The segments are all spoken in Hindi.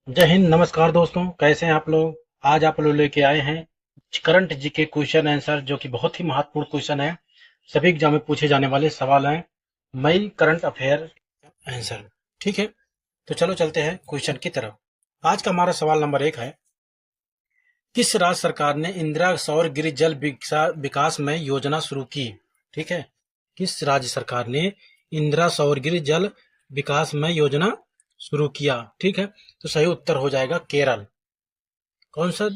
जय हिंद। नमस्कार दोस्तों, कैसे हैं आप लोग। आज आप लोग लेके आए हैं करंट जीके क्वेश्चन आंसर, जो कि बहुत ही महत्वपूर्ण क्वेश्चन है। सभी एग्जाम में पूछे जाने वाले सवाल हैं। मई करंट अफेयर आंसर। ठीक है, तो चलो चलते हैं क्वेश्चन की तरफ। आज का हमारा सवाल नंबर 1 है, किस राज्य सरकार ने इंदिरा सौर गृह जल विकास में योजना शुरू की। ठीक है, किस राज्य सरकार ने इंदिरा सौर गृह जल विकास में योजना शुरू किया। ठीक है, तो सही उत्तर हो जाएगा केरल। कौन सा?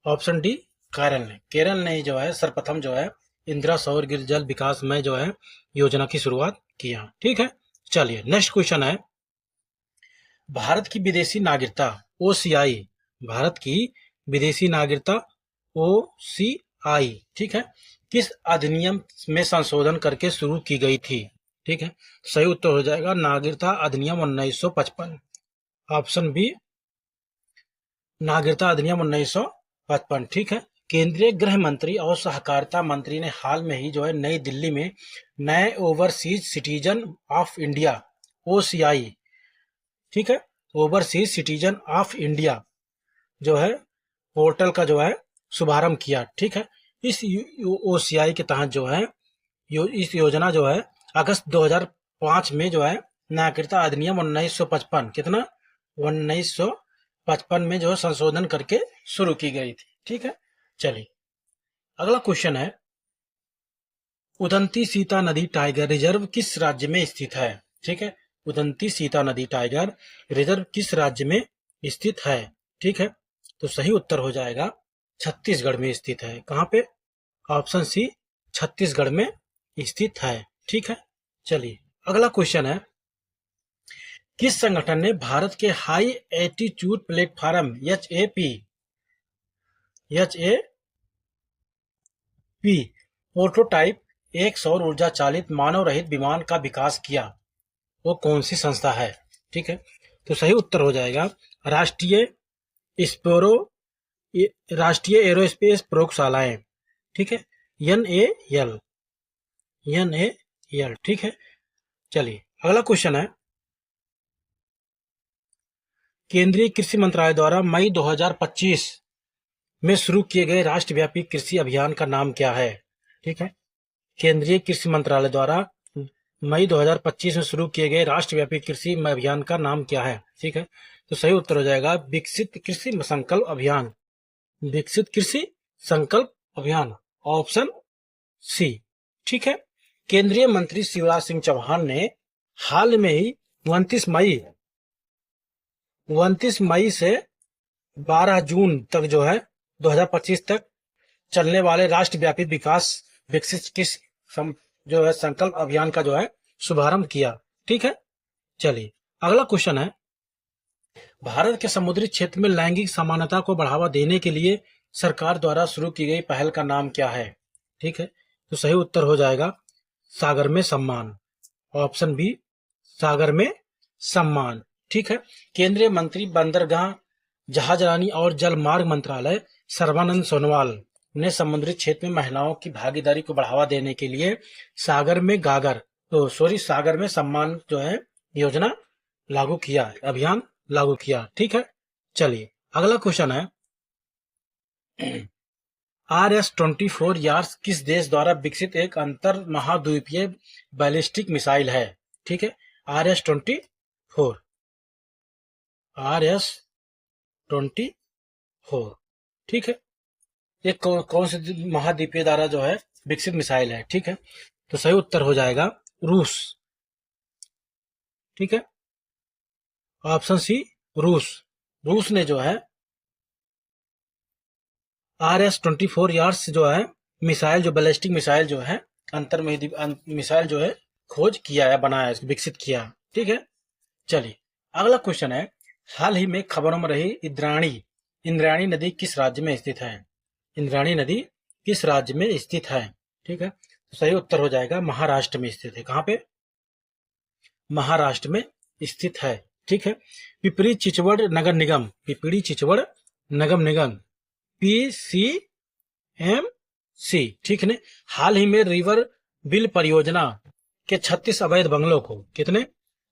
ऑप्शन डी, केरल ने। केरल ने जो है सर्वप्रथम जो है इंदिरा सौर गृह जल विकास में जो है योजना की शुरुआत किया। ठीक है, चलिए नेक्स्ट क्वेश्चन है, भारत की विदेशी नागरिकता ओसीआई, भारत की विदेशी नागरिकता ओसीआई, ठीक है, किस अधिनियम में संशोधन करके शुरू की गई थी। ठीक है, सही उत्तर हो जाएगा नागरिकता अधिनियम 1955। ऑप्शन बी, नागरिकता अधिनियम 1955। ठीक है, केंद्रीय गृह मंत्री और सहकारिता मंत्री ने हाल में ही जो है नई दिल्ली में नए overseas citizen of India OCI, ठीक है, ओवरसीज सिटीजन ऑफ इंडिया जो है पोर्टल का जो है शुभारंभ किया। ठीक है, इस ओसीआई के तहत जो है इस योजना जो है अगस्त 2005 में जो है नागरिकता अधिनियम 1955 कितना 1955 में जो है संशोधन करके शुरू की गई थी। ठीक है, चलिए अगला क्वेश्चन है, उदंती सीता नदी टाइगर रिजर्व किस राज्य में स्थित है। ठीक है, उदंती सीता नदी टाइगर रिजर्व किस राज्य में स्थित है। ठीक है, तो सही उत्तर हो जाएगा छत्तीसगढ़ में स्थित है। कहां पे? ऑप्शन सी, छत्तीसगढ़ में स्थित है। ठीक है, चलिए अगला क्वेश्चन है, किस संगठन ने भारत के high altitude platform H A P prototype एक सौर ऊर्जा चालित मानव रहित विमान का विकास किया, वो कौन सी संस्था है। ठीक है, तो सही उत्तर हो जाएगा राष्ट्रीय स्पेरो राष्ट्रीय एरोस्पेस प्रयोगशालाएं। ठीक है, NAL, NAL। ठीक है, चलिए अगला क्वेश्चन है, केंद्रीय कृषि मंत्रालय द्वारा मई 2025 में शुरू किए गए राष्ट्रव्यापी कृषि अभियान का नाम क्या है। ठीक है, केंद्रीय कृषि मंत्रालय द्वारा मई 2025 में शुरू किए गए राष्ट्रव्यापी कृषि अभियान का नाम क्या है। ठीक है, तो सही उत्तर हो जाएगा विकसित कृषि संकल्प अभियान, विकसित कृषि संकल्प अभियान, ऑप्शन सी। ठीक है, केंद्रीय मंत्री शिवराज सिंह चौहान ने हाल में ही 29 मई से 12 जून तक जो है 2025 तक चलने वाले राष्ट्रव्यापी विकास विकसित कृषि जो है संकल्प अभियान का जो है शुभारंभ किया। ठीक है, चलिए अगला क्वेश्चन है, भारत के समुद्री क्षेत्र में लैंगिक समानता को बढ़ावा देने के लिए सरकार द्वारा शुरू की गई पहल का नाम क्या है। ठीक है, तो सही उत्तर हो जाएगा सागर में सम्मान, ऑप्शन बी, सागर में सम्मान। ठीक है, केंद्रीय मंत्री बंदरगाह जहाजरानी और जलमार्ग मंत्रालय सर्बानंद सोनोवाल ने समुद्री क्षेत्र में महिलाओं की भागीदारी को बढ़ावा देने के लिए सागर में सागर में सम्मान जो है योजना लागू किया, अभियान लागू किया। ठीक है, चलिए अगला क्वेश्चन है, RS-24 यार्स किस देश द्वारा विकसित एक अंतर महाद्वीपीय बैलिस्टिक मिसाइल है। ठीक है, RS-24, RS-24, ठीक है, ये कौन से महाद्वीपीय द्वारा जो है विकसित मिसाइल है। ठीक है, तो सही उत्तर हो जाएगा रूस। ठीक है, ऑप्शन सी, रूस। रूस ने जो है RS-24 यार्स जो है मिसाइल, जो बैलिस्टिक मिसाइल जो है अंतर मिसाइल जो है खोज किया है, बनाया है, विकसित किया। ठीक है, चलिए अगला क्वेश्चन है, हाल ही में खबरों में रही इंद्रायणी नदी किस राज्य में स्थित है। इंद्रायणी नदी किस राज्य में स्थित है। ठीक है, तो सही उत्तर हो जाएगा महाराष्ट्र में स्थित है। कहां पे? महाराष्ट्र में स्थित है। ठीक है, पिपरी चिचवड़ नगर निगम, पिपरी चिचवड़ नगर निगम PCMC, ठीक है, हाल ही में रिवर बिल परियोजना के 36 अवैध बंगलों को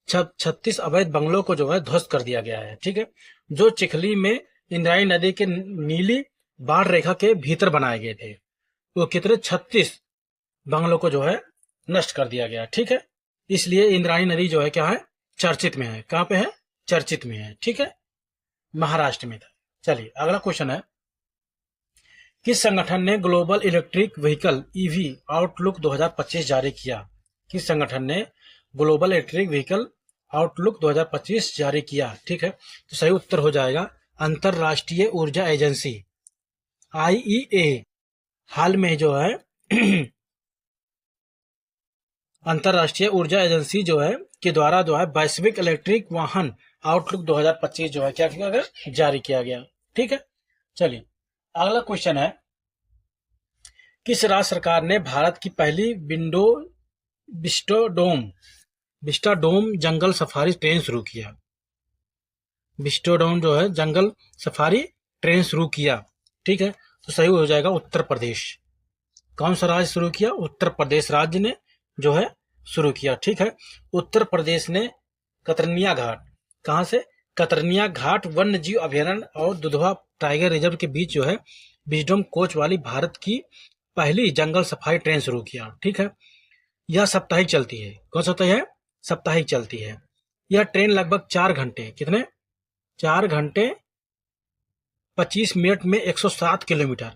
36 अवैध बंगलों को जो है ध्वस्त कर दिया गया है। ठीक है, जो चिखली में इंद्रायणी नदी के नीली बाढ़ रेखा के भीतर बनाए गए थे। वो कितने 36 बंगलों को जो है नष्ट कर दिया गया। ठीक है, इसलिए इंद्रायणी नदी जो है क्या है, चर्चित में है। कहाँ पे है, चर्चित में है। ठीक है, महाराष्ट्र में था। चलिए अगला क्वेश्चन है, किस संगठन ने global electric vehicle EV outlook 2025 जारी किया? किस संगठन ने ग्लोबल इलेक्ट्रिक व्हीकल आउटलुक 2025 जारी किया? ठीक है, तो सही उत्तर हो जाएगा अंतरराष्ट्रीय ऊर्जा एजेंसी आईईए। हाल में जो है अंतरराष्ट्रीय ऊर्जा एजेंसी जो है के द्वारा जो है वैश्विक इलेक्ट्रिक वाहन आउटलुक 2025 जो है क्या किया गया, जारी किया गया। ठीक है, चलिए अगला क्वेश्चन है, किस राज्य सरकार ने भारत की पहली विस्टाडोम जंगल सफारी ट्रेन शुरू किया? विस्टाडोम जो है जंगल सफारी ट्रेन शुरू किया। ठीक है, तो सही हो जाएगा उत्तर प्रदेश। कौन सा राज्य शुरू किया? उत्तर प्रदेश राज्य ने जो है शुरू किया। ठीक है, उत्तर प्रदेश ने कतरनिया घाट, कहां से, कतरनिया घाट वन्य जीव अभयारण्य और दुधवा टाइगर रिजर्व के बीच जो है विजडम कोच वाली भारत की पहली जंगल सफारी ट्रेन शुरू किया। ठीक है, यह साप्ताहिक चलती है। कौन सा होता है? साप्ताहिक चलती है। यह ट्रेन लगभग 4 घंटे, कितने, 4 घंटे 25 मिनट में 107 किलोमीटर,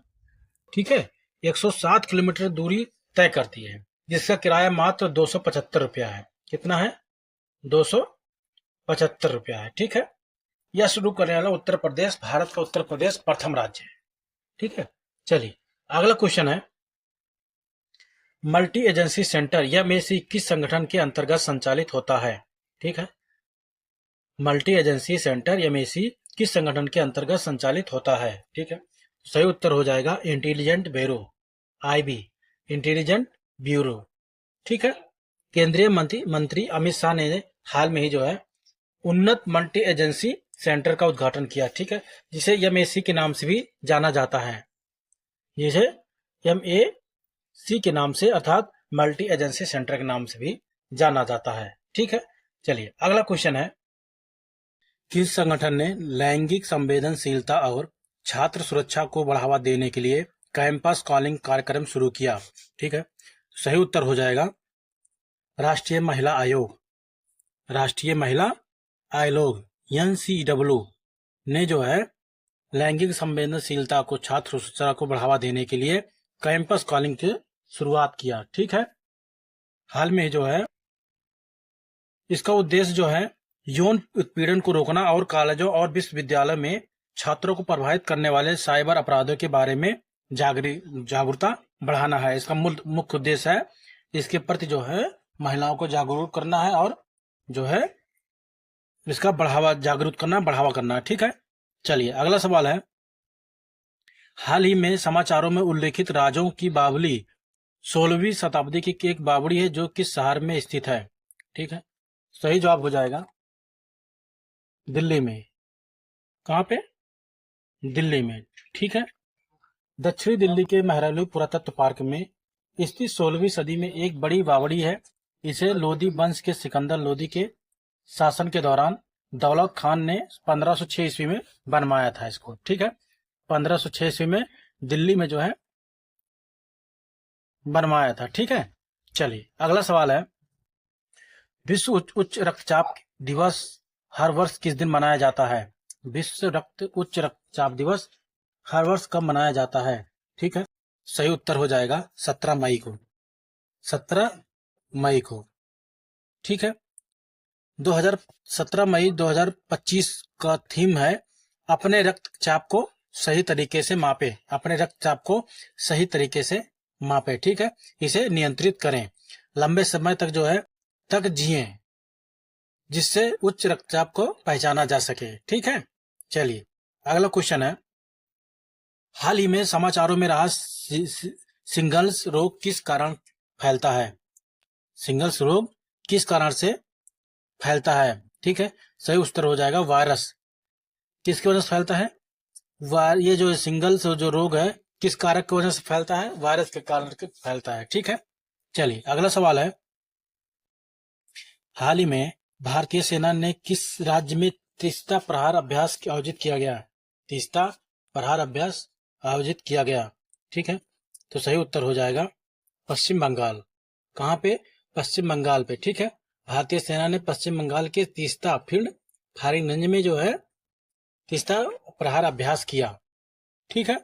ठीक है, 107 किलोमीटर दूरी तय करती है, जिसका किराया मात्र 275 रुपया है। कितना है? 275 रुपया है। ठीक है, यह शुरू करने वाला उत्तर प्रदेश, भारत का उत्तर प्रदेश प्रथम राज्य है। ठीक है, चलिए अगला क्वेश्चन है, मल्टी एजेंसी सेंटर यह में से किस संगठन के अंतर्गत संचालित होता है? ठीक है, मल्टी एजेंसी सेंटर यह में से किस संगठन के अंतर्गत संचालित होता है? ठीक है, सही उत्तर हो जाएगा intelligent bureau, IB, intelligent bureau. ठीक है, केंद्रीय मंत्री अमित शाह ने हाल में ही जो है उन्नत मल्टी एजेंसी सेंटर का उद्घाटन किया। ठीक है, जिसे एमएसी के नाम से भी जाना जाता है, जिसे एमएसी के नाम से अर्थात मल्टी एजेंसी सेंटर के नाम से भी जाना जाता है। ठीक है, चलिए अगला क्वेश्चन है, किस संगठन ने लैंगिक संवेदनशीलता और छात्र सुरक्षा को बढ़ावा देने के लिए कैंपस कॉलिंग कार्यक्रम शुरू किया? ठीक है, सही उत्तर हो जाएगा राष्ट्रीय महिला आयोग। राष्ट्रीय महिला आयोग एनसीडब्ल्यू ने जो है लैंगिक संवेदनशीलता को, छात्र सुरक्षा को बढ़ावा देने के लिए कैंपस कॉलिंग की शुरुआत किया। ठीक है, हाल में जो है इसका उद्देश्य जो है यौन उत्पीड़न को रोकना और कॉलेजों और विश्वविद्यालय में छात्रों को प्रभावित करने वाले साइबर अपराधों के बारे में जागरूकता बढ़ाना है। इसका मुख्य उद्देश्य है इसके प्रति जो है महिलाओं को जागरूक करना है और जो है इसका बढ़ावा करना है। ठीक है, चलिए अगला सवाल है, हाल ही में समाचारों में उल्लेखित राजों की बावली 16वीं शताब्दी की एक बावड़ी है जो किस शहर में स्थित है? ठीक है, सही जवाब हो जाएगा दिल्ली में। कहां पे? दिल्ली में। ठीक है, दक्षिणी दिल्ली के महरौली पुरातत्व पार्क में स्थित 16वीं सदी में एक बड़ी बावड़ी है। इसे लोदी वंश के सिकंदर लोदी के शासन के दौरान दौलत खान ने 1506 ईस्वी में बनवाया था इसको। ठीक है, 1506 ईस्वी में दिल्ली में जो है बनवाया था। ठीक है, चलिए अगला सवाल है, विश्व उच्च रक्तचाप दिवस हर वर्ष किस दिन मनाया जाता है? विश्व उच्च रक्तचाप दिवस हर वर्ष कब मनाया जाता है? ठीक है, सही उत्तर हो जाएगा 17 मई को। 17 मई को। ठीक है, 17 मई 2025 का थीम है अपने रक्तचाप को सही तरीके से मापे। अपने रक्तचाप को सही तरीके से मापे। ठीक है, इसे नियंत्रित करें, लंबे समय तक जो है तक जिए, जिससे उच्च रक्तचाप को पहचाना जा सके। ठीक है, चलिए अगला क्वेश्चन है, हाल ही में समाचारों में रहा सिंगल्स रोग किस कारण फैलता है? सिंगल्स रोग किस कारण से फैलता है? ठीक है, सही उत्तर हो जाएगा वायरस। किसकी वजह से फैलता है? ये जो सिंगल्स जो रोग है किस कारक की वजह से फैलता है? वायरस के कारण फैलता है। ठीक है, चलिए अगला सवाल है, हाल ही में भारतीय सेना ने किस राज्य में तीस्ता प्रहार अभ्यास आयोजित किया गया? तीस्ता प्रहार अभ्यास आयोजित किया गया। ठीक है, तो सही उत्तर हो जाएगा पश्चिम बंगाल। कहाँ पे? पश्चिम बंगाल पे। ठीक है, भारतीय सेना ने पश्चिम बंगाल के तीस्ता फील्ड फायरिंग रेंज में जो है तीस्ता प्रहार अभ्यास किया। ठीक है,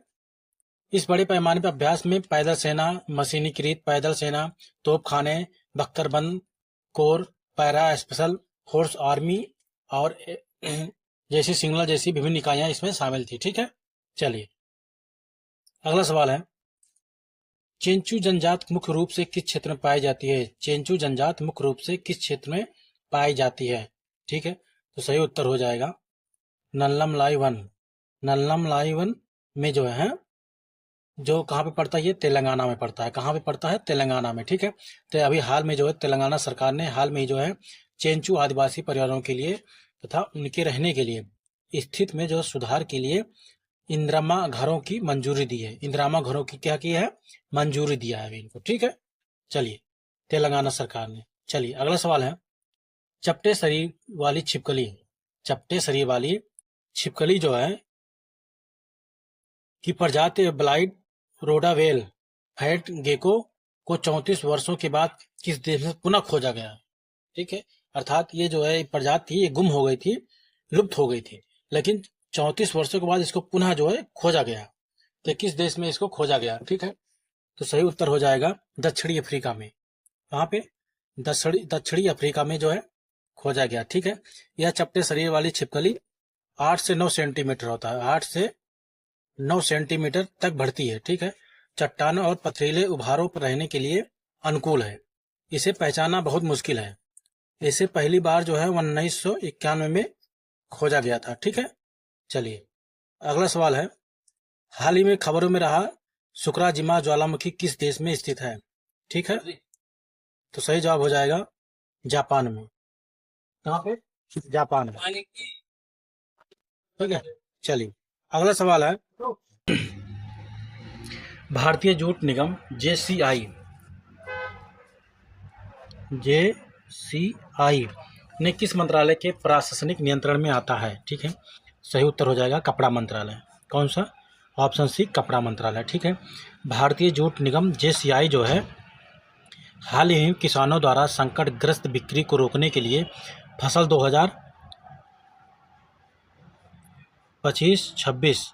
इस बड़े पैमाने पर अभ्यास में पैदल सेना, मशीनीकृत पैदल सेना, तोपखाने, बख्तरबंद corps, para special force army और जैसी सिंगला जैसी विभिन्न इकाइयां इसमें शामिल थी। ठीक है, चलिए अगला सवाल है, चेंचू जनजात मुख्य रूप से किस क्षेत्र में पाई जाती है? चेंचू जनजात मुख्य रूप से किस क्षेत्र में पाई जाती है? ठीक है, तो सही उत्तर हो जाएगा नल्लमलाई वन। नल्लमलाई वन में जो है, जो कहाँ पे पड़ता है? ये तेलंगाना में पड़ता है। कहाँ पे पड़ता है? तेलंगाना में। ठीक है, तो अभी हाल में जो है तेलंगाना सरकार ने हाल में ही जो है चेंचू आदिवासी परिवारों के लिए तथा उनके रहने के लिए स्थित में जो सुधार के लिए इंदिरामा घरों की मंजूरी दी है। इंदिरामा घरों की क्या की है? मंजूरी दिया है अभी इनको। ठीक है, चलिए तेलंगाना सरकार ने। चलिए अगला सवाल है, चपटे शरीर वाली छिपकली, चपटे शरीर वाली छिपकली जो है की प्रजाति ब्लाइट रोडावेल फैट गेको को 34 वर्षों के बाद किस देश में पुनः खोजा गया? ठीक है, अर्थात ये जो है प्रजाति थी, ये गुम हो गई थी, लुप्त हो गई थी, लेकिन 34 वर्षों के बाद इसको पुनः जो है खोजा गया। तो किस देश में इसको खोजा गया? ठीक है, तो सही उत्तर हो जाएगा दक्षिणी अफ्रीका में। वहां पे दक्षिणी अफ्रीका में जो है खोजा गया। ठीक है, यह चपटे शरीर वाली छिपकली 8 से 9 सेंटीमीटर होता है, 8 से 9 सेंटीमीटर तक बढ़ती है। ठीक है, चट्टानों और पथरीले उभारों पर रहने के लिए अनुकूल है। इसे पहचानना बहुत मुश्किल है। इसे पहली बार जो है 1991 में खोजा गया था। ठीक है, चलिए अगला सवाल है, हाल ही में खबरों में रहा शुक्राजिमा ज्वालामुखी किस देश में स्थित है? ठीक है, तो सही जवाब हो जाएगा जापान में। कहाँ पे? जापान में। ठीक है, चलिए अगला सवाल है, भारतीय जूट निगम JCI ने किस मंत्रालय के प्रशासनिक नियंत्रण में आता है? ठीक है, सही उत्तर हो जाएगा कपड़ा मंत्रालय। कौन सा? ऑप्शन सी कपड़ा मंत्रालय। ठीक है, भारतीय जूट निगम JCI जो है हाल ही किसानों द्वारा संकटग्रस्त बिक्री को रोकने के लिए फसल 2025-26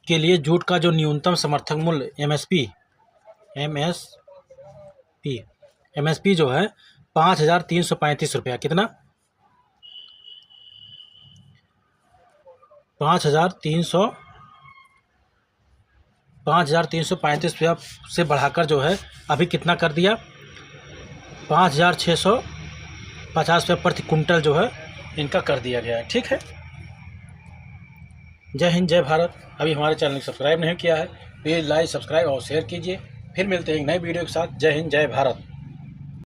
के लिए जूट का जो न्यूनतम समर्थन मूल्य MSP जो है 5,335 रुपया। कितना? 5,335 रुपया से बढ़ाकर जो है अभी कितना कर दिया? 5,650 रुपया प्रति कुंटल जो है इनका कर दिया गया है। ठीक है, जय हिंद जय भारत। अभी हमारे चैनल को सब्सक्राइब नहीं किया है, प्लीज़ लाइक सब्सक्राइब और शेयर कीजिए। फिर मिलते हैं एक नई वीडियो के साथ। जय हिंद जय भारत।